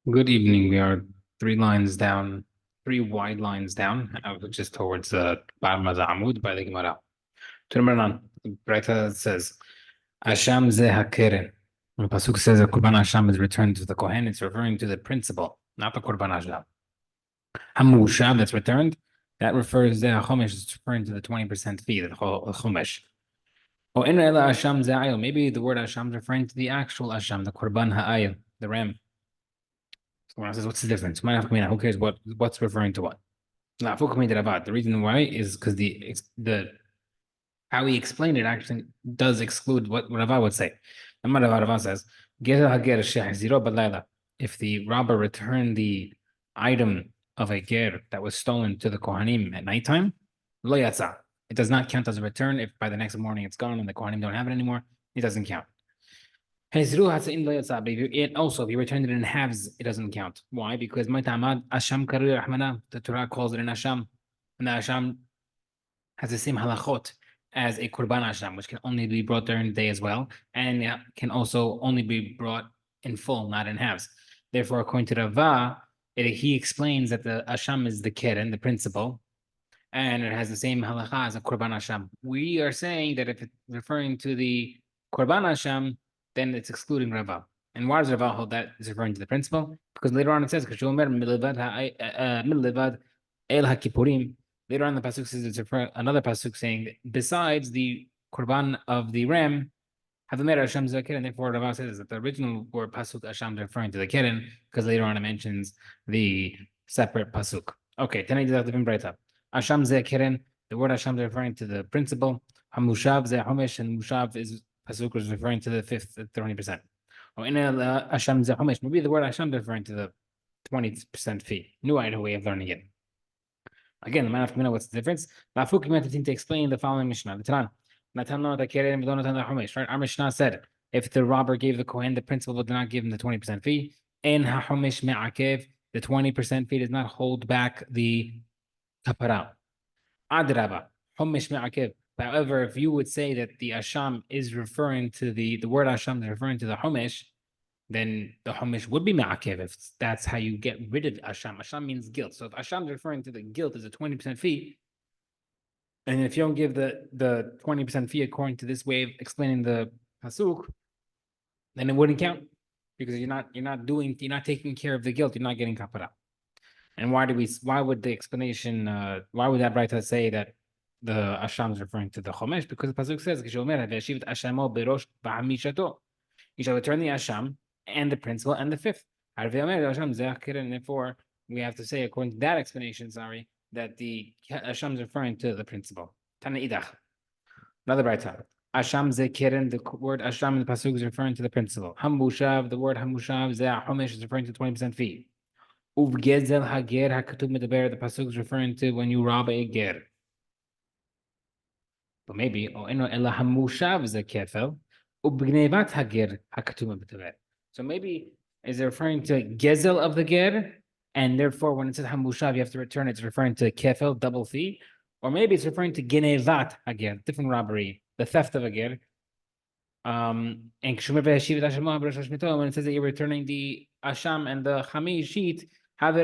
Good evening. We are three lines down, three wide lines down, which is towards the bottom of the Amud by the Gemara. To number nine, Breita says, Asham ze hakeren. When the Pasuk says that Kurban Asham is returned to the Kohen, it's referring to the principle, not the Kurban Asham. Hamushav that's returned, that refers to Chomesh, it's referring to the 20% fee, the Chomesh. Or in Asham ze ayil, maybe the word Asham is referring to the actual Asham, the Kurban Ha'ayil, the ram. When I says, what's the difference? Who cares what's referring to what? The reason why is because the how he explained it actually does exclude what Rava would say. Rava says, if the robber returned the item of a ger that was stolen to the Kohanim at nighttime, lo yatsa. It does not count as a return if by the next morning it's gone and the Kohanim don't have it anymore. It doesn't count. And also, if you returned it in halves, it doesn't count. Why? Because the Torah calls it an asham, and the asham has the same halachot as a kurban asham, which can only be brought during the day as well, and can also only be brought in full, not in halves. Therefore, according to Rava, he explains that the asham is the keren, the principle, and it has the same halacha as a kurban asham. We are saying that if it's referring to the kurban asham, then it's excluding Rava. And why does Rava hold that is referring to the principle? Because later on it says, later on the pasuk says it's another pasuk saying, besides the Qurban of the ram, have the mer Hashem zakir, and therefore Rava says that the original word pasuk Hashem is referring to the keren, because later on it mentions the separate pasuk. Okay, Tanay different breita. Hashem zakir, the word Hashem is referring to the principle. Hamushav ze homesh, and mushav is pasuk is referring to the fifth 20%. Or in Hashem ze homesh, maybe the word Hashem is referring to the 20% fee. New idea way of learning it. Again, the man of what's the difference? To explain the following Mishnah. Right? Our Mishnah said if the robber gave the Kohen the principal but did not give him the 20% fee, in hahomish me'akev, the 20% fee does not hold back the kapara. Adraba, homish me'akev. However, if you would say that the asham is referring to the word asham is referring to the homish, then the homish would be ma'akev if that's how you get rid of asham. Asham means guilt. So if asham is referring to the guilt as a 20% fee, and if you don't give the 20% fee according to this way of explaining the pasuk, then it wouldn't count because you're not taking care of the guilt. You're not getting kapara. And why would the explanation? Why would that writer say that the asham is referring to the chomesh? Because the pasuk says, you shall return the asham and the principal and the fifth. And therefore, we have to say, according to that explanation, that the asham is referring to the principal. Another writer. Asham zekirin, the word asham in the pasuk is referring to the principal. Hamushav, the word hamushav, homesh is referring to 20% fee. Uvgezel hager hakatub medaber, the pasuk is referring to when you rob a ger. But maybe, ella hamushav zekefel, ubgnevat hager hakatub medaber. So maybe is it referring to gezel of the ger, and therefore when it says hamushav, you have to return, it's referring to kefel, double fee. Or maybe it's referring to genevat hager, different robbery, the theft of a ger. And when it says that you're returning the asham and the chamish sheet, it's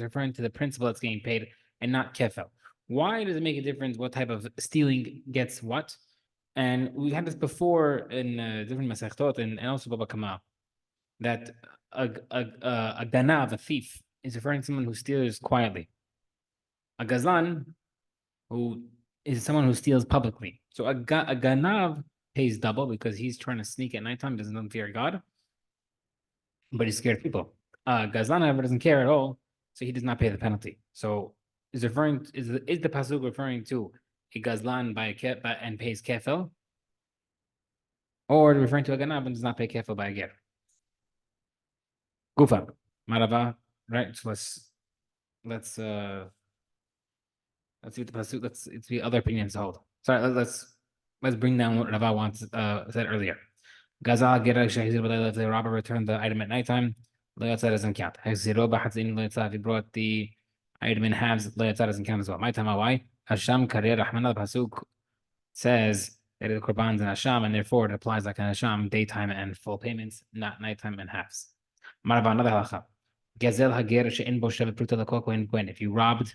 referring to the principal that's getting paid and not kefel. Why does it make a difference what type of stealing gets what? And we had this before in different masechtot and also Baba Kama, that a ganav, a thief, is referring to someone who steals quietly. A gazlan, who is someone who steals publicly. So a ganav pays double because he's trying to sneak at nighttime, doesn't fear God, but he's scared of people. Gazlan, however, doesn't care at all, so he does not pay the penalty. So is the pasuk referring to a gazlan and pays kefel, or referring to a ganav and does not pay kefel by a ger? Gufa, marava, right? So let's see what the pasuk. Let's see other opinions hold. Sorry, let's bring down what Rava said earlier. Gazal ger if the robber returned the item at nighttime, loyatza doesn't count. If he brought the item in halves, loyatza doesn't count as well. My time, why? Hasham karer rahman, the pasuk says That is Korban's and Hasham, and therefore it applies like an Hasham, daytime and full payments, not nighttime and halves. Marava, another halacha. Gazel hager she'en bo shevet pruta l'kol kohen kohen. If you robbed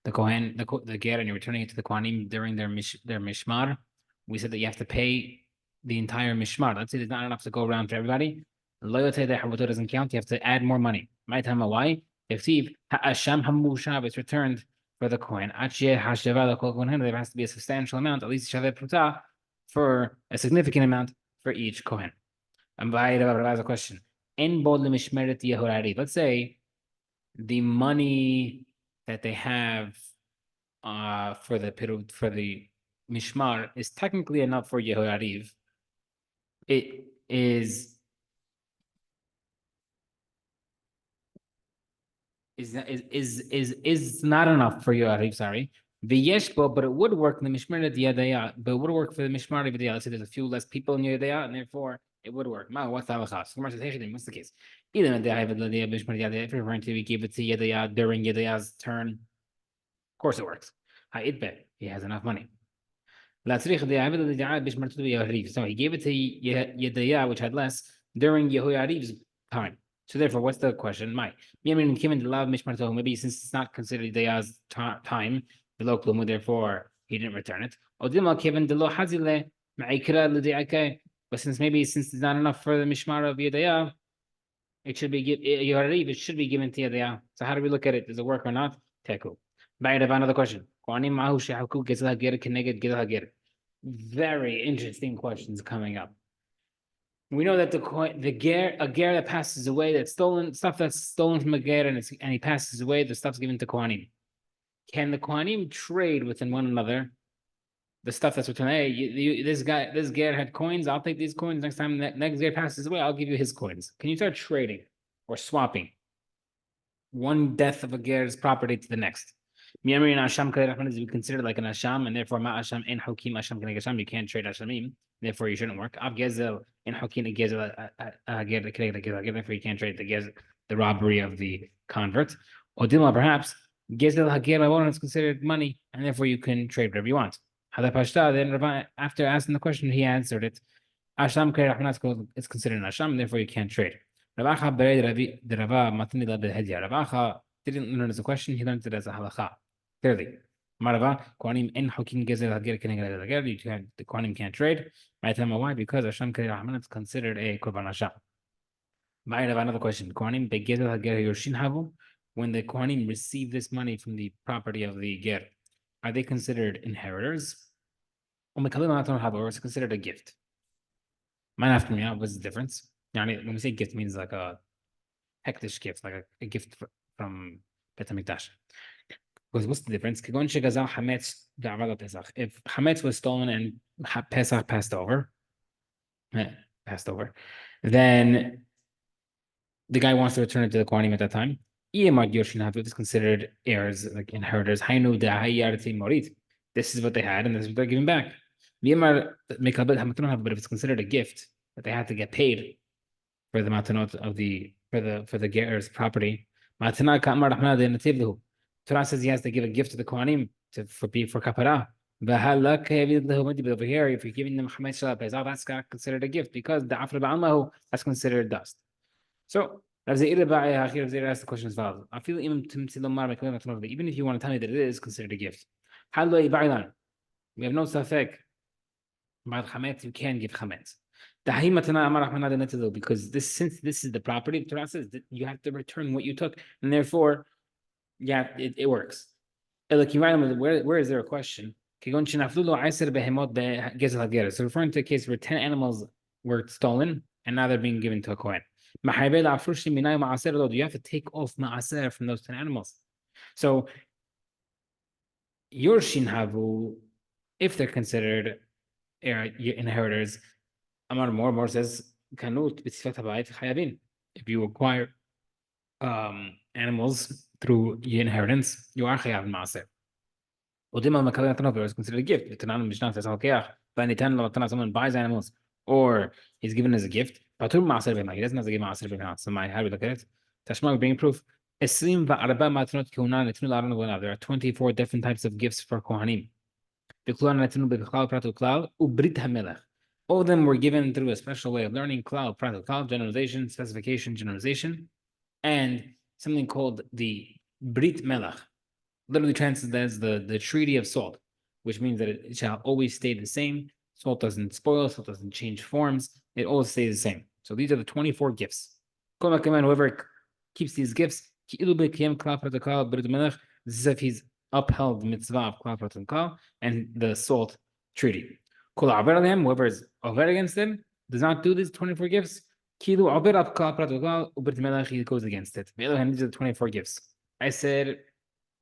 the kohen, the ger, and you're returning it to the kohanim during their mishmar, we said that you have to pay the entire mishmar. Let's say there's not enough to go around for everybody. Loyalty that habuto doesn't count. You have to add more money. My time why? If Steve ha'asham hamushav is returned for the coin, there has to be a substantial amount, at least shavet pruta, for a significant amount for each kohen. And by the way, a question. Let's say the money that they have for the mishmar is technically enough for Yehoyariv. It is not enough for Yehoyariv, sorry. But it would work in the mishmar yadaya. But it would work for the mishmar yadaya. Let's say there's a few less people in yadaya, and therefore it would work. What's the halacha? What's the case? If you're referring to, we gave it to yadaya during yadaya's turn. Of course it works. He has enough money. So he gave it to Yedaya, which had less, during Yehoyariv's time. So therefore, what's the question? Maybe since it's not considered Yedaya's time, therefore he didn't return it. But since it's not enough for the Mishmar of Yedaya, it should be given to Yedaya. So how do we look at it? Does it work or not? Teku. Another question. Very interesting questions coming up. We know that a ger that passes away, that's stolen from a ger, and he passes away, the stuff's given to kohanim. Can the kohanim trade within one another the stuff that's returned? Hey, this ger had coins. I'll take these coins next time. Next ger passes away, I'll give you his coins. Can you start trading or swapping one death of a ger's property to the next? Miamri and Asham is considered like an Asham, and therefore Ma Asham and Hakim Asham can Asham. You can't trade Ashamim, therefore you shouldn't work. Ab Gezel and Hakim Gezel therefore you can't trade the robbery of the convert. Odilma perhaps Gezel Hager is considered money, and therefore you can trade whatever you want. Hadapashta, then after asking the question, he answered it. Asham is considered an Asham, and therefore you can't trade. Ravacha didn't learn it as a question, he learned it as a halacha. Clearly. Marava, Kohanim en Hakim Gezel Hager Kenegel Hager, the Kohanim can't trade. Why? Because Hashem Keri Rahman is considered a Korban Hashem. I have another question. Kohanim Begezel Hager Yorshin Havu, when the Kohanim receive this money from the property of the Ger, are they considered inheritors? Or is it considered a gift? What's the difference? When we say gift, it means like a hektish gift, like a gift from Bet HaMikdash. Because what's the difference? If Hametz was stolen and Pesach passed over, then the guy wants to return it to the Kohanim at that time. It's considered heirs, like inheritors. This is what they had, and this is what they're giving back. But if it's considered a gift that they had to get paid for the matanot of for the ger's property, Torah says he has to give a gift to the Kohanim for kapara. But over here, if you're giving them chametz shel pesach, that's not considered a gift because the afra ba'almahu, that's considered dust. So Rav Zeir asked the question as follows: even if you want to tell me that it is considered a gift, we have no safek about chametz. You can give chametz. Because since this is the property, the Torah says that you have to return what you took, and therefore, yeah, it works. Where is there a question? So referring to a case where 10 animals were stolen and now they're being given to a Kohen. You have to take off ma'aser from those 10 animals. So your shinhavu, if they're considered inheritors, Amar more says kanut b'sifat habayit chayavin. If you acquire animals through your inheritance, you are chayav maaser. Udima makalim tanov is considered a gift. V'tanan mishnah says halkeach. V'anitan someone buys animals or he's given as a gift. Patur maaser b'ma. He doesn't have to give maaser b'ma. So how do we look at it? Tashma would bring proof. Esrim va'arba matanot kehuna netnu la'aron v'nav. There are 24 different types of gifts for kohanim. All of them were given through a special way of learning, klal, prat, klal, generalization, specification, generalization, and something called the Brit Melech. Literally translated as the treaty of salt, which means that it shall always stay the same. Salt doesn't spoil, salt doesn't change forms, it always stays the same. So these are the 24 gifts. Whoever keeps these gifts, this is if he's upheld the mitzvah of klal and the salt treaty. Whoever is over against them, does not do these 24 gifts, he goes against it. These are the 24 gifts. I said,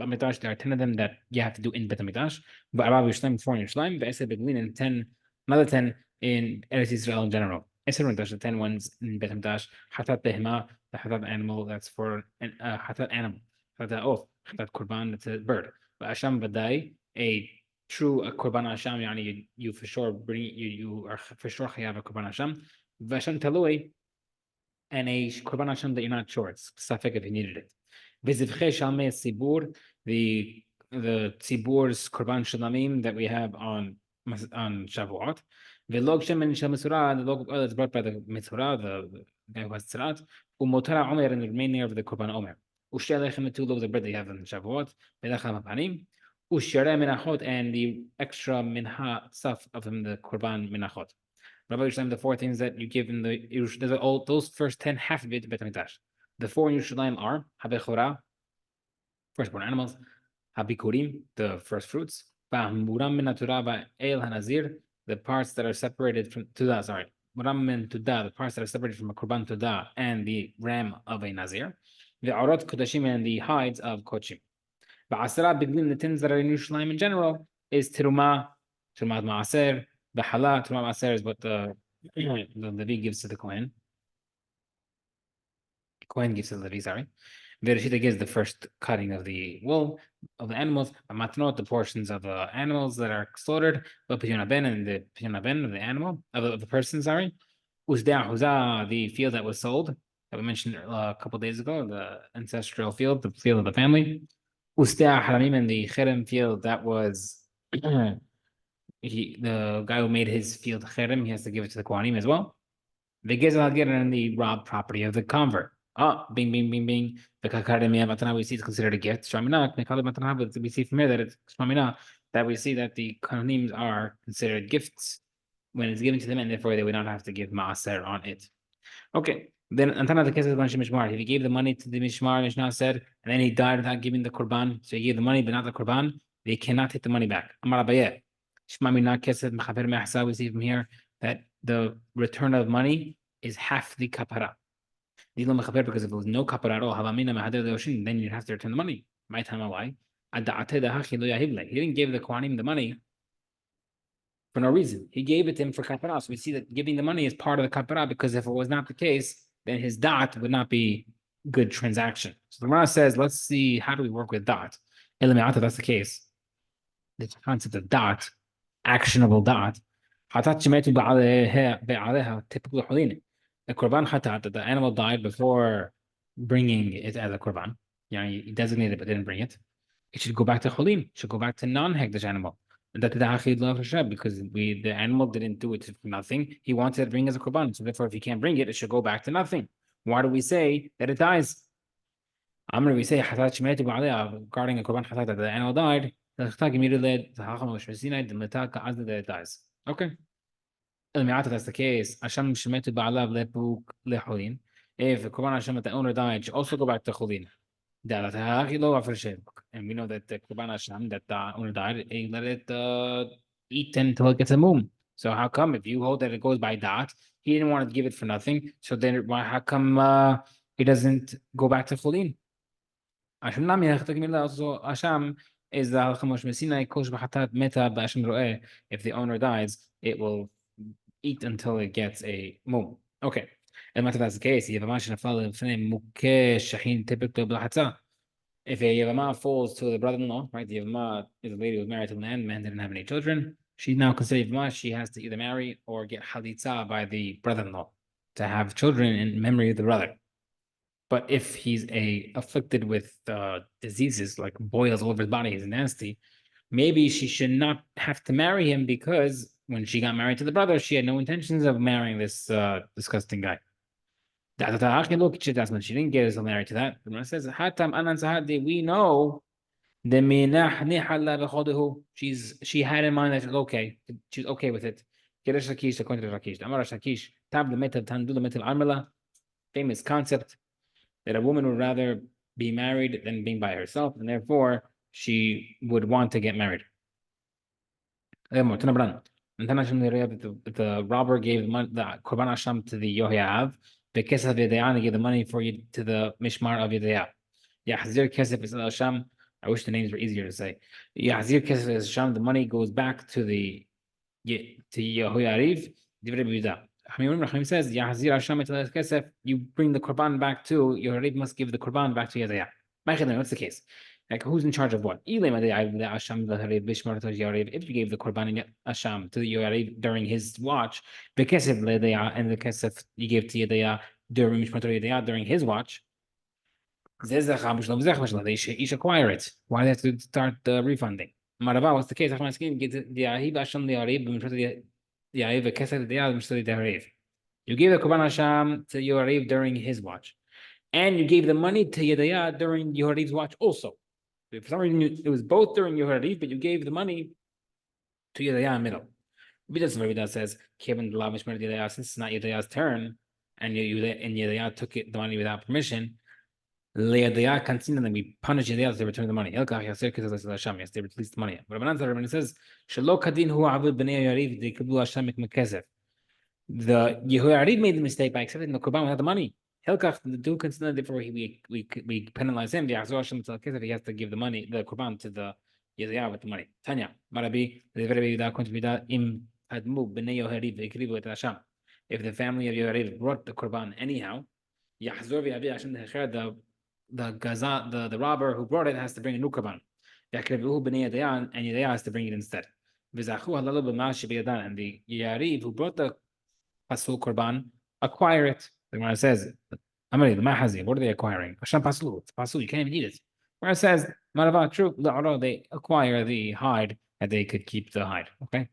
Bamitash, there are 10 of them that you have to do in Bet Hamikdash, but Arab Yishleim, 4 in Yerushalayim, the Esed Beglin, and 10, another 10 in Eretz Israel in general. Esed Rintash, the 10 ones in Bet Hamikdash, Hatat Behema, the Hatat animal, that's for Hatat animal, Hatat oath, Hatat Korban, that's a bird. But Asham Badai, a true Korban Asham, yani you for sure you are for sure Chayav a Korban Asham, Vasham Talui, and a Korban Asham that you're not sure, it's Safek if you needed it. V'zivchei shalmei tzibur, the tzibur's korban shalamim that we have on Shavuot. V'log shemen shel metzora, the log of oil that's brought by the metzora, the guy who has tzarat. U'motara omer, and the remainder of the korban omer. U'sheh lechem, the 2 loaves of bread that you have on Shavuot. V'lechem hapanim. U'shereh minachot, and the extra minha stuff of them, the korban minachot. Rabbi Yisrael, the 4 things that you give in the all those first 10 have to be to Bet Hamikdash. The 4 in Yerushalayim are Habechora, firstborn animals, Habikurim, the first fruits, Muram min Torah El Hanazir, the parts that are separated from Tudah, Muram min Tudah, the parts that are separated from a Korban Tudah and the ram of a Nazir, the Arot Kodashim, and the hides of Kochim. Ba'asara Biglim, the things that are in Yerushalayim in general, is Terumah, Terumat Ma'aser, B'hala, Terumat Ma'aser is what the Levi gives to the Kohen. Kohen gives to the Levi, sorry. Vereshita gives the first cutting of the wool of the animals. Matnot, the portions of the animals that are slaughtered. But Pidyon Ben, and the Pidyon Ben of the animal, of the person, sorry. Uzdea Huzah, the field that was sold, that we mentioned a couple days ago, the ancestral field, the field of the family. Uzdea Haramim, and the Cherem field that was the guy who made his field Cherem, he has to give it to the Kohanim as well. The Gezel Hager, and the robbed property of the convert. Bing, bing, bing, bing. The Kakademia Matana we see is considered a gift. Shramina, we see from here that it's Shramina, that we see that the Kohanim are considered gifts when it's given to them, and therefore they would not have to give Maaser on it. Okay, then Antana the case of Mishmar. If he gave the money to the Mishmar, Mishnah said, and then he died without giving the Korban, so he gave the money but not the Korban, they cannot take the money back. Amar Abaye. Shmamina Kesed Mechaber Me'achsa, we see from here that the return of money is half the kapara. Because if there was no kapara at all, then you'd have to return the money. My time, why? He didn't give the Kohanim the money for no reason. He gave it to him for kapara. So we see that giving the money is part of the kapara, because if it was not the case, then his dot would not be good transaction. So the Gemara says, let's see, how do we work with dot? That's the case. The concept of dot, actionable dot. A korban chatat, that the animal died before bringing it as a korban. He designated but didn't bring it. It should go back to cholim. It should go back to non-hekdesh animal. Because the animal didn't do it for nothing. He wanted to bring it as a korban. So therefore, if he can't bring it, it should go back to nothing. Why do we say that it dies? We say regarding a korban chatat that the animal died. That it dies. Okay. That's the case. If the Korban Hashem that the owner died, it should also go back to Cholin. And we know that the Korban Hashem that the owner died, he let it eat until it gets a mum. So how come if you hold that it goes by dot, he didn't want to give it for nothing? So then how come he doesn't go back to Cholin? Also, Hashem is the if the owner dies, it will eat until it gets a mum. Okay. And that's the case. If a Yavama falls to the brother-in-law, right? The Yavama is a lady who was married to the man didn't have any children. She's now considered Yavama. She has to either marry or get halitza by the brother-in-law to have children in memory of the brother. But if he's afflicted with diseases like boils all over his body, he's nasty, maybe she should not have to marry him because when she got married to the brother, she had no intentions of marrying this disgusting guy. Look, she didn't get herself married to that. The Gemara says, "Hatam anan sahadi." We know the she had in mind that she's okay with it. Kiddush Rakish according to Rakish. Amar Rakish tab the metal tandu the metal armila. Famous concept that a woman would rather be married than being by herself, and therefore she would want to get married. The robber gave the Korban Hashem to the Yohiav, the Kesef of Yedayah, gave the money for you to the Mishmar of Yedayah. Yahzir Kesef is Hashem. I wish the names were easier to say. Yahzir Kesef is Hashem. The money goes back to the Yehoyariv. Divrei B'Yehuda. Hamim says Yahzir Hashem Kesef. You bring the Korban back to Yehoyariv. Must give the Korban back to Yedayah. What's the case? Like, who's in charge of what? If you gave the Korban Asham to the Yorev during his watch, and the Kesef you gave to Yedaya during during his watch, they each acquire it. Why do they have to start refunding? Marava, what's the case? You gave the Korban Asham to Yorev during his watch, and you gave the money to Yedaya during Yorev's watch also. For some reason, it was both during your Harif, but you gave the money to Yedaya in the middle. Vida says, Kevin the Lavish Yedaya, since it's not Yedaya's turn, and Yedaya took the money without permission, Yedaya continued, and then we punish Yedaya to return the money. Yes, they released the money. But Rabbanan says, Shalo Kadin hu Avid B'nei Yariv, they Kabul Hashem Mekesef. The Yehoyariv made the mistake by accepting the Korban without the money. Hilkach, the do consider therefore we penalize him. He has to give the money, the Korban to the Yedaya with the money. Tanya, Marabi, the very im hadmu b'nei Yohariv v'ikrivu et Hashem. If the family of Yohariv brought the Korban anyhow, Yahzor v'yavi Hashem the robber who brought it has to bring a new Korban. Yakrivuhu b'nei Yedaya, and Yedaya has to bring it instead. V'zachu halalu b'mashi b'yadan, and the Yariv who brought the Pasul Korban acquire it. The Gemara says, Amari, the Mahazi, what are they acquiring? Hashem Pasul, it's Pasul, you can't even eat it. Where it says, Marava, true, they acquire the hide, and they could keep the hide. Okay?